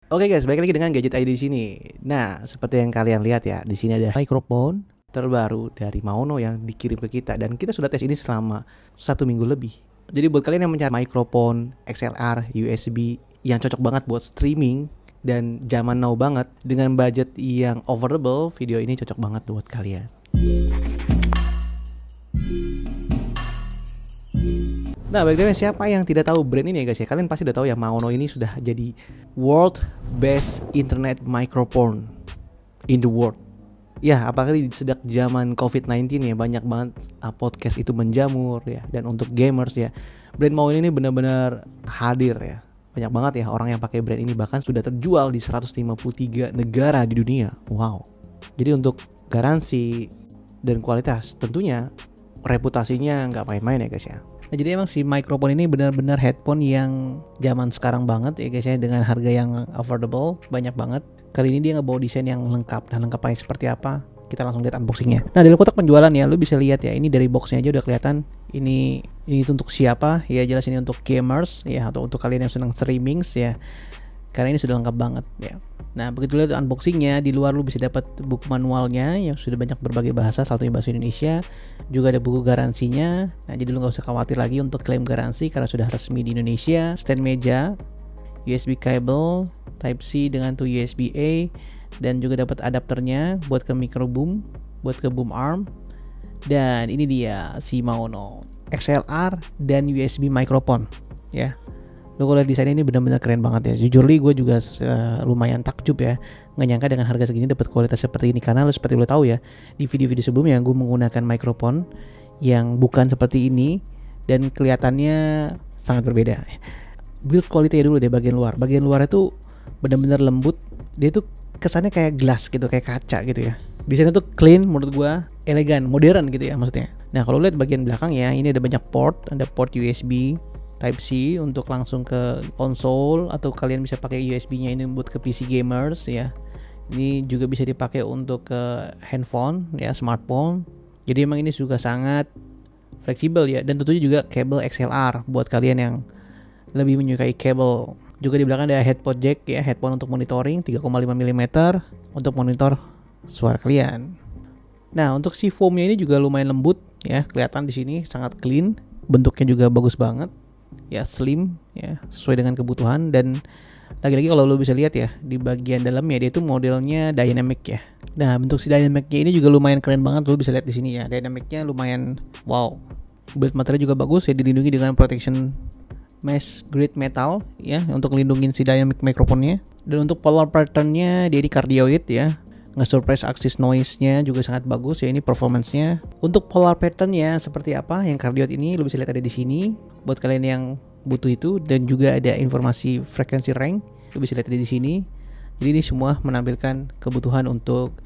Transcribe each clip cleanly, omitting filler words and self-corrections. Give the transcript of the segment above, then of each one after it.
Oke guys, balik lagi dengan Gadget ID di sini. Nah, seperti yang kalian lihat ya, di sini ada microphone terbaru dari Maono yang dikirim ke kita dan kita sudah tes ini selama 1 minggu lebih. Jadi buat kalian yang mencari microphone XLR USB yang cocok banget buat streaming dan zaman now banget dengan budget yang affordable, video ini cocok banget buat kalian. Nah, bagaimana siapa yang tidak tahu brand ini ya guys ya? Kalian pasti udah tahu ya, Maono ini sudah jadi world best internet microphone in the world. Ya, apalagi sejak zaman COVID-19 ya, banyak banget podcast itu menjamur ya. Dan untuk gamers ya, brand Maono ini benar-benar hadir ya. Banyak banget ya orang yang pakai brand ini, bahkan sudah terjual di 153 negara di dunia. Wow. Jadi untuk garansi dan kualitas tentunya reputasinya nggak main-main ya guys ya. Nah, jadi emang si microphone ini benar-benar headphone yang zaman sekarang banget ya guys ya, dengan harga yang affordable, banyak banget. Kali ini dia ngebawa desain yang lengkap. Dan lengkapnya seperti apa? Kita langsung lihat unboxingnya. Nah, dari kotak penjualan ya, lu bisa lihat ya, ini dari boxnya aja udah kelihatan ini itu untuk siapa ya, jelas ini untuk gamers ya, atau untuk kalian yang senang streaming ya. Karena ini sudah lengkap banget ya. Nah, begitu lihat unboxingnya, di luar lu bisa dapat buku manualnya yang sudah banyak berbagai bahasa, satunya bahasa Indonesia. Juga ada buku garansinya. Nah, jadi lu gak usah khawatir lagi untuk klaim garansi karena sudah resmi di Indonesia. Stand meja, USB cable Type C dengan tuh USB A, dan juga dapat adapternya buat ke micro boom, buat ke boom arm. Dan ini dia si Maono XLR dan USB microphone ya. Lo kalau lihat desainnya ini benar-benar keren banget ya. Jujur gue juga lumayan takjub ya, nggak nyangka dengan harga segini dapat kualitas seperti ini. Karena seperti lo tahu ya, di video-video sebelumnya gue menggunakan mikrofon yang bukan seperti ini dan kelihatannya sangat berbeda. Build quality dulu deh, bagian luar. Bagian luar itu benar-benar lembut. Dia tuh kesannya kayak glass gitu, kayak kaca gitu ya. Desainnya tuh clean menurut gue, elegan, modern gitu ya maksudnya. Nah, kalau lihat bagian belakang ya, ini ada banyak port, ada port USB Type C untuk langsung ke konsol, atau kalian bisa pakai USB-nya ini buat ke PC gamers ya. Ini juga bisa dipakai untuk ke handphone ya, smartphone. Jadi emang ini juga sangat fleksibel ya, dan tentunya juga kabel XLR buat kalian yang lebih menyukai kabel. Juga di belakang ada headphone jack ya, headphone untuk monitoring 3,5 mm untuk monitor suara kalian. Nah, untuk si foamnya ini juga lumayan lembut ya, kelihatan di sini sangat clean, bentuknya juga bagus banget. Ya, slim ya, sesuai dengan kebutuhan. Dan lagi-lagi kalau lo bisa lihat ya, di bagian dalamnya dia itu modelnya dynamic ya. Nah, bentuk si dynamicnya ini juga lumayan keren banget, lo bisa lihat di sini ya. Dynamicnya lumayan wow. Build material juga bagus ya, dilindungi dengan protection mesh grade metal ya, untuk lindungin si dynamic microphone-nya. Dan untuk polar pattern-nya dia di cardioid ya. Nge-suppress axis noise-nya juga sangat bagus ya, ini performance-nya. Untuk polar pattern-nya seperti apa yang cardioid ini, lo bisa lihat ada di sini buat kalian yang butuh itu. Dan juga ada informasi frekuensi range, lo bisa lihat ada di sini. Jadi ini semua menampilkan kebutuhan untuk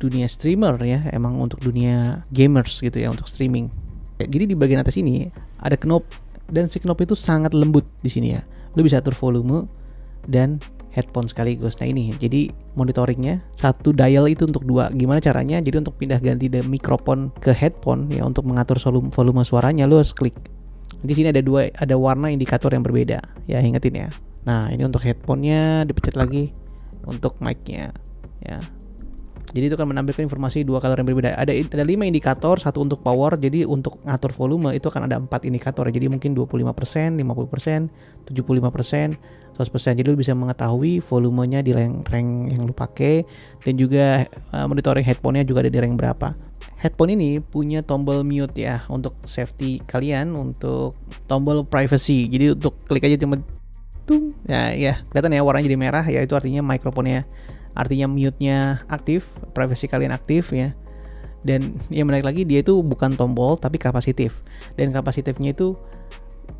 dunia streamer ya, emang untuk dunia gamers gitu ya, untuk streaming. Jadi di bagian atas ini ada knob, dan si knob itu sangat lembut di sini ya. Lo bisa atur volume dan headphone sekaligus. Nah, ini jadi monitoringnya satu dial itu untuk dua. Gimana caranya? Jadi untuk pindah ganti dari mikrofon ke headphone ya, untuk mengatur volume suaranya lo harus klik. Di sini ada warna indikator yang berbeda ya, ingetin ya. Nah, ini untuk headphone-nya, dipencet lagi untuk mic-nya ya. Jadi itu akan menampilkan informasi dua color yang berbeda. Ada 5 indikator, satu untuk power. Jadi untuk ngatur volume itu akan ada 4 indikator. Jadi mungkin 25%, 50%, 75%, 100%. Jadi lu bisa mengetahui volumenya di rank yang lu pakai, dan juga monitoring headphone-nya juga ada di rank berapa. Headphone ini punya tombol mute ya, untuk safety kalian, untuk tombol privacy. Jadi untuk klik aja cuma tung. Ya, kelihatan ya warnanya jadi merah ya, itu artinya mikrofonnya, artinya mute-nya aktif, privacy kalian aktif ya. Dan yang menarik lagi, dia itu bukan tombol tapi kapasitif. Dan kapasitifnya itu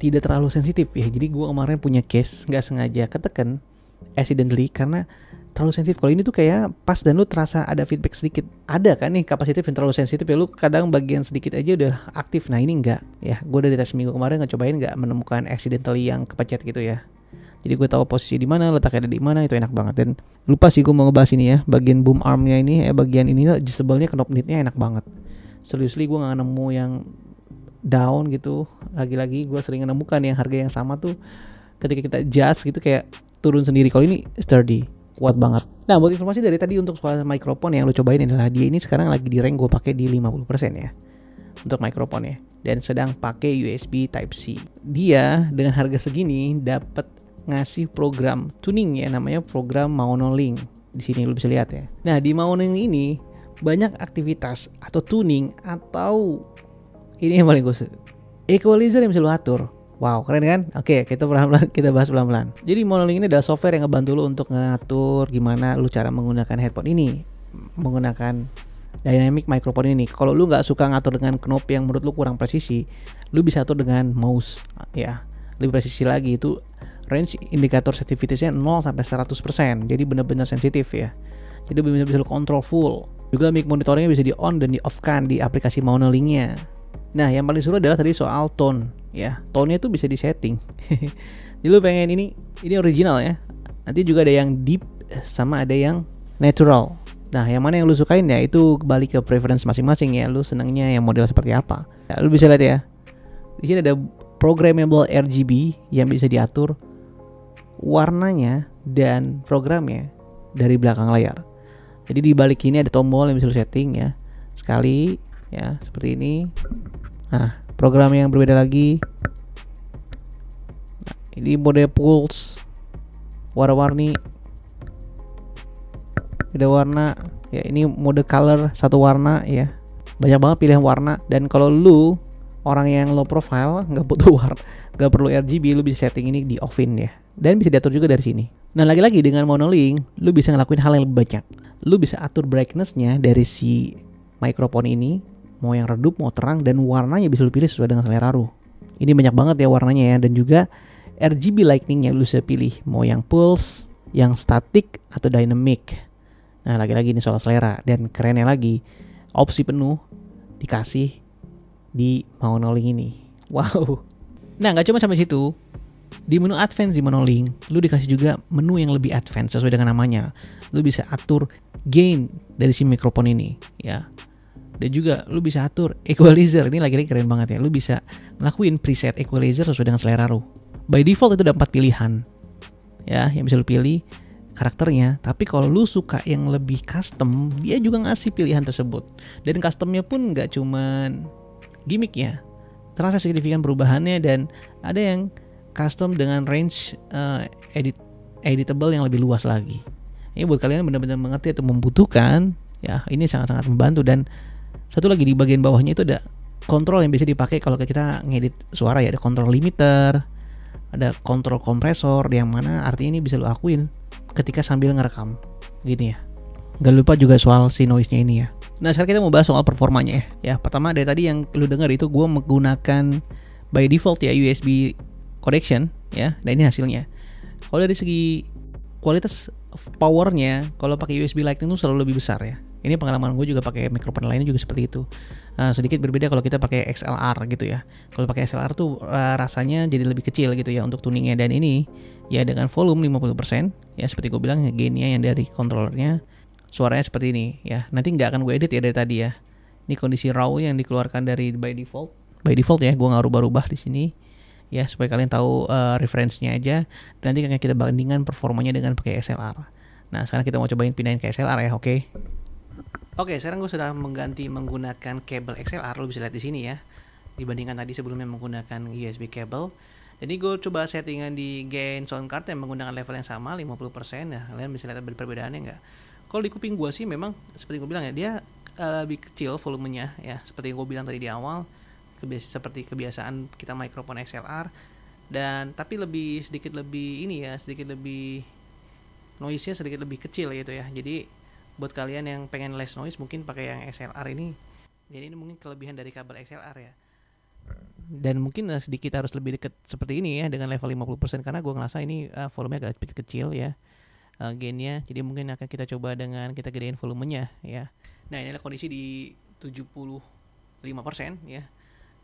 tidak terlalu sensitif ya. Jadi gue kemarin punya case nggak sengaja ketekan accidentally karena terlalu sensitif. Kalau ini tuh kayak pas dan lu terasa ada feedback sedikit. Ada kan nih kapasitif yang terlalu sensitif ya, lu kadang bagian sedikit aja udah aktif. Nah, ini enggak ya. Gue udah di tes minggu kemarin ngecobain, nggak menemukan accidentally yang kepecet gitu ya. Jadi gue tahu posisi di mana, letaknya ada di mana, itu enak banget. Dan lupa sih gue mau ngebahas ini ya, bagian boom armnya ini, bagian ini adjustable-nya, knob knit-nya enak banget. Seriously gue nggak nemu yang down gitu. Lagi-lagi gue sering menemukan yang harga yang sama tuh ketika kita adjust gitu kayak turun sendiri. Kalau ini sturdy, kuat banget. Nah, buat informasi dari tadi untuk suara mikrofon yang lu cobain adalah dia ini sekarang lagi di rank gue pakai di 50% ya untuk mikrofonnya, dan sedang pakai USB Type C. Dia dengan harga segini dapat ngasih program tuning ya, namanya program Maonolink. Di sini lu bisa lihat ya. Nah, di Maonolink ini banyak aktivitas atau tuning atau ini yang paling gue equalizer yang bisa lu atur. Wow, keren kan? Oke, kita pelan-pelan kita bahas pelan-pelan. Jadi Monolink ini adalah software yang ngebantu lu untuk ngatur gimana lu cara menggunakan headphone ini, menggunakan dynamic microphone ini. Kalau lu nggak suka ngatur dengan knob yang menurut lu kurang presisi, lu bisa atur dengan mouse ya. Lebih presisi lagi, itu range indikator sensitivitasnya 0 sampai 100%. Jadi benar-benar sensitif ya. Jadi benar-benar bisa lu kontrol full. Juga mic monitoringnya bisa di on dan di off kan di aplikasi Monolinknya. Nah, yang paling seru adalah tadi soal tone ya. Tone-nya itu bisa disetting. Jadi lu pengen ini original ya. Nanti juga ada yang deep sama ada yang natural. Nah, yang mana yang lu sukain ya itu balik ke preference masing-masing ya. Lu senangnya yang model seperti apa. Ya, lu bisa lihat ya. Di sini ada programmable RGB yang bisa diatur warnanya dan programnya dari belakang layar. Jadi di balik ini ada tombol yang bisa lu setting ya. Sekali ya, seperti ini. Nah, program yang berbeda lagi. Nah, ini mode pulse, warna-warni, ada warna ya. Ini mode color, satu warna ya. Banyak banget pilihan warna. Dan kalau lu orang yang low profile, nggak butuh warna, nggak perlu RGB, lu bisa setting ini di off-in ya. Dan bisa diatur juga dari sini. Nah, lagi-lagi dengan Monolink, lu bisa ngelakuin hal yang lebih banyak. Lu bisa atur brightness-nya dari si mikrofon ini. Mau yang redup, mau terang, dan warnanya bisa lu pilih sesuai dengan selera lu. Ini banyak banget ya warnanya ya. Dan juga RGB lighting-nya lu bisa pilih mau yang pulse, yang static, atau dynamic. Nah, lagi-lagi ini soal selera. Dan kerennya lagi, opsi penuh dikasih di Monolink ini. Wow. Nah, nggak cuma sampai situ. Di menu advance di Monolink, lu dikasih juga menu yang lebih advance sesuai dengan namanya. Lu bisa atur gain dari si mikrofon ini ya. Dan juga lu bisa atur equalizer. Ini lagi-lagi keren banget ya. Lu bisa ngelakuin preset equalizer sesuai dengan selera lu. By default itu ada 4 pilihan ya, yang bisa lu pilih karakternya. Tapi kalau lu suka yang lebih custom, dia juga ngasih pilihan tersebut. Dan customnya pun nggak cuman gimmick ya, terasa signifikan perubahannya. Dan ada yang custom dengan range editable yang lebih luas lagi. Ini buat kalian yang benar-benar mengerti atau membutuhkan ya, ini sangat-sangat membantu. Dan satu lagi di bagian bawahnya itu ada kontrol yang bisa dipakai kalau kita ngedit suara ya. Ada kontrol limiter, ada kontrol kompresor, yang mana artinya ini bisa lo akuin ketika sambil ngerekam gini ya. Gak lupa juga soal si noise-nya ini ya. Nah, sekarang kita mau bahas soal performanya ya. Pertama dari tadi yang lu dengar itu gue menggunakan by default ya USB connection ya. Nah, ini hasilnya. Kalau dari segi kualitas powernya, kalau pakai USB Lightning itu selalu lebih besar ya. Ini pengalaman gue juga pakai mikrofon lainnya juga seperti itu. Sedikit berbeda kalau kita pakai XLR gitu ya. Kalau pakai XLR tuh rasanya jadi lebih kecil gitu ya untuk tuningnya. Dan ini ya dengan volume 50% ya, seperti gue bilang gainnya yang dari controllernya suaranya seperti ini ya. Nanti nggak akan gue edit ya dari tadi ya. Ini kondisi raw yang dikeluarkan dari by default. By default ya, gue nggak rubah-rubah di sini ya, supaya kalian tahu referensinya aja. Dan nanti kita bandingkan performanya dengan pakai SLR. Nah, sekarang kita mau cobain pindahin ke SLR ya, oke? Oke, sekarang gue sudah menggunakan kabel XLR. Lo bisa lihat di sini ya, dibandingkan tadi sebelumnya menggunakan USB kabel. Jadi gue coba settingan di gain sound card yang menggunakan level yang sama 50% ya. Kalian bisa lihat perbedaannya nggak? Kalau di kuping gue sih memang seperti gue bilang ya, dia lebih kecil volumenya ya, seperti yang gue bilang tadi di awal. Seperti kebiasaan kita mikrofon XLR, dan tapi sedikit lebih noise-nya sedikit lebih kecil gitu ya. Jadi buat kalian yang pengen less noise mungkin pakai yang XLR ini. Jadi ini mungkin kelebihan dari kabel XLR ya. Dan mungkin sedikit harus lebih dekat seperti ini ya dengan level 50%, karena gue ngerasa ini volumenya agak kecil ya, gainnya. Jadi mungkin akan kita coba dengan kita gedein volumenya ya. Nah, inilah kondisi di 75% ya.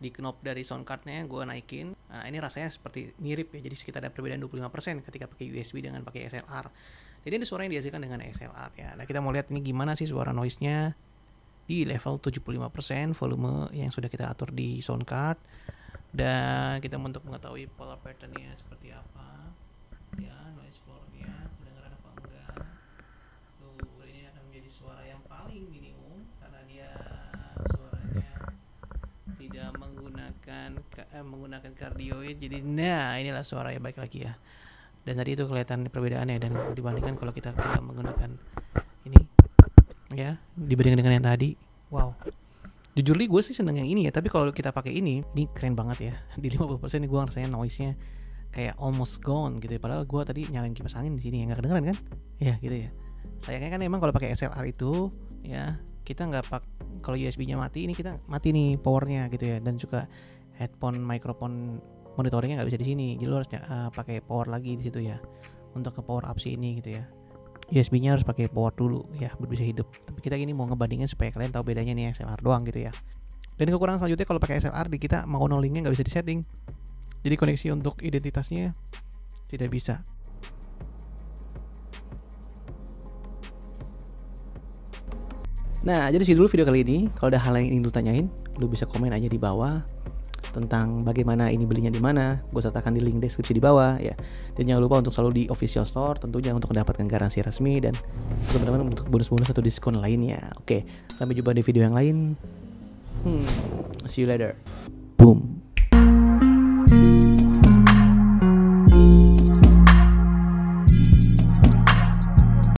Di knob dari sound card-nya gue naikin. Nah, ini rasanya seperti mirip ya. Jadi sekitar ada perbedaan 25% ketika pakai USB dengan pakai XLR. Jadi ini suara yang dihasilkan dengan XLR ya. Nah, kita mau lihat ini gimana sih suara noise-nya di level 75% volume yang sudah kita atur di sound card. Dan kita untuk mengetahui pola pattern-nya seperti apa ya, noise floor-nya menggunakan cardioid. Jadi nah inilah suara ya, balik lagi ya. Dan tadi itu kelihatan perbedaannya, dan dibandingkan kalau kita tidak menggunakan ini ya, dibandingkan dengan yang tadi. Wow. Jujur gue sih seneng yang ini ya, tapi kalau kita pakai ini keren banget ya. Di 50% nih gue rasanya noise-nya kayak almost gone gitu ya. Padahal gue tadi nyalain kipas angin di sini ya, nggak kedengeran kan? Ya gitu ya. Sayangnya kan emang kalau pakai XLR itu ya kita nggak kalau USB-nya mati, ini kita mati nih powernya gitu ya, dan juga headphone microphone monitoringnya nggak bisa di sini. Jadi lo harus pakai power lagi di situ ya untuk ke power up si ini gitu ya. USB-nya harus pakai power dulu ya baru bisa hidup. Tapi kita ini mau ngebandingin supaya kalian tahu bedanya nih XLR doang gitu ya. Dan kekurangan selanjutnya kalau pakai XLR di kita mono linknya nggak bisa disetting. Jadi koneksi untuk identitasnya tidak bisa. Nah, jadi sih dulu video kali ini. Kalau ada hal yang ingin lu tanyain, lu bisa komen aja di bawah tentang bagaimana ini belinya di mana. Gue sertakan di link deskripsi di bawah ya. Dan jangan lupa untuk selalu di official store tentunya untuk mendapatkan garansi resmi dan teman-teman untuk bonus-bonus atau diskon lainnya. Oke, sampai jumpa di video yang lain. See you later. Boom.